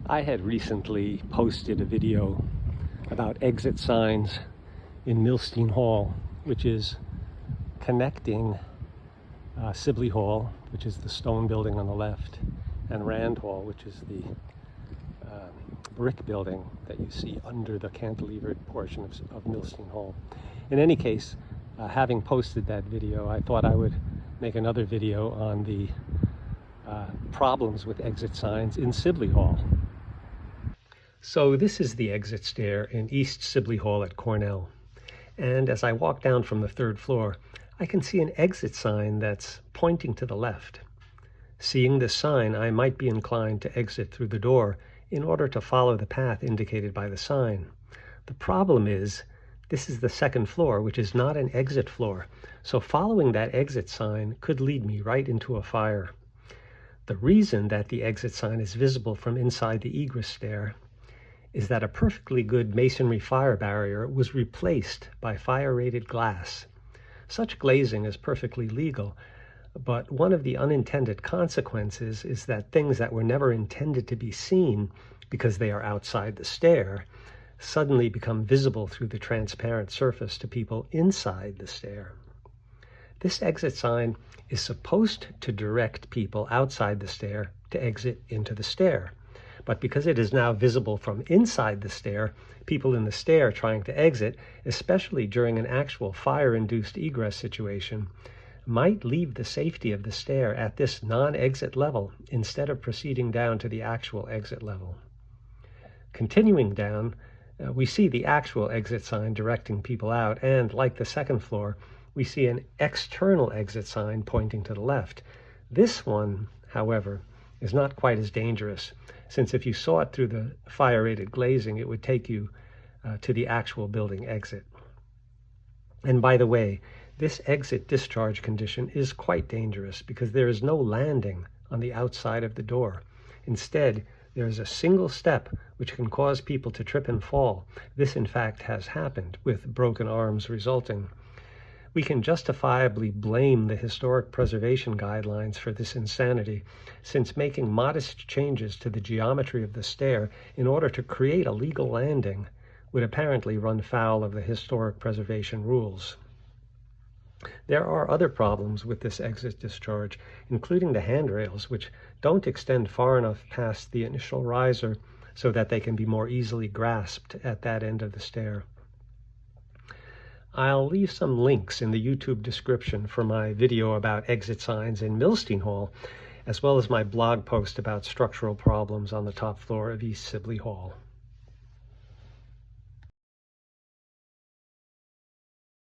I had recently posted a video about exit signs in SIbley Hall, which is connecting SIbley Hall, which is the stone building on the left, and Rand Hall, which is the brick building that you see under the cantilevered portion of SIbley Hall. In any case, having posted that video, I thought I would make another video on the problems with exit signs in SIbley Hall. So this is the exit stair in East SIbley Hall at Cornell. And as I walk down from the third floor, I can see an exit sign that's pointing to the left. Seeing this sign, I might be inclined to exit through the door in order to follow the path indicated by the sign. The problem is, this is the second floor, which is not an exit floor, so following that exit sign could lead me right into a fire. The reason that the exit sign is visible from inside the egress stair is that a perfectly good masonry fire barrier was replaced by fire-rated glass. Such glazing is perfectly legal, but one of the unintended consequences is that things that were never intended to be seen because they are outside the stair suddenly become visible through the transparent surface to people inside the stair. This exit sign is supposed to direct people outside the stair to exit into the stair. But because it is now visible from inside the stair, people in the stair trying to exit, especially during an actual fire-induced egress situation, might leave the safety of the stair at this non-exit level instead of proceeding down to the actual exit level. Continuing down, we see the actual exit sign directing people out, and like the second floor, we see an external exit sign pointing to the left. This one, however, is not quite as dangerous, since if you saw it through the fire-rated glazing, it would take you to the actual building exit. And by the way, this exit discharge condition is quite dangerous because there is no landing on the outside of the door. Instead, there is a single step which can cause people to trip and fall. This, in fact, has happened, with broken arms resulting. We can justifiably blame the historic preservation guidelines for this insanity, since making modest changes to the geometry of the stair in order to create a legal landing would apparently run foul of the historic preservation rules. There are other problems with this exit discharge, including the handrails, which don't extend far enough past the initial riser so that they can be more easily grasped at that end of the stair. I'll leave some links in the YouTube description for my video about exit signs in SIbley Hall, as well as my blog post about structural problems on the top floor of East SIbley Hall.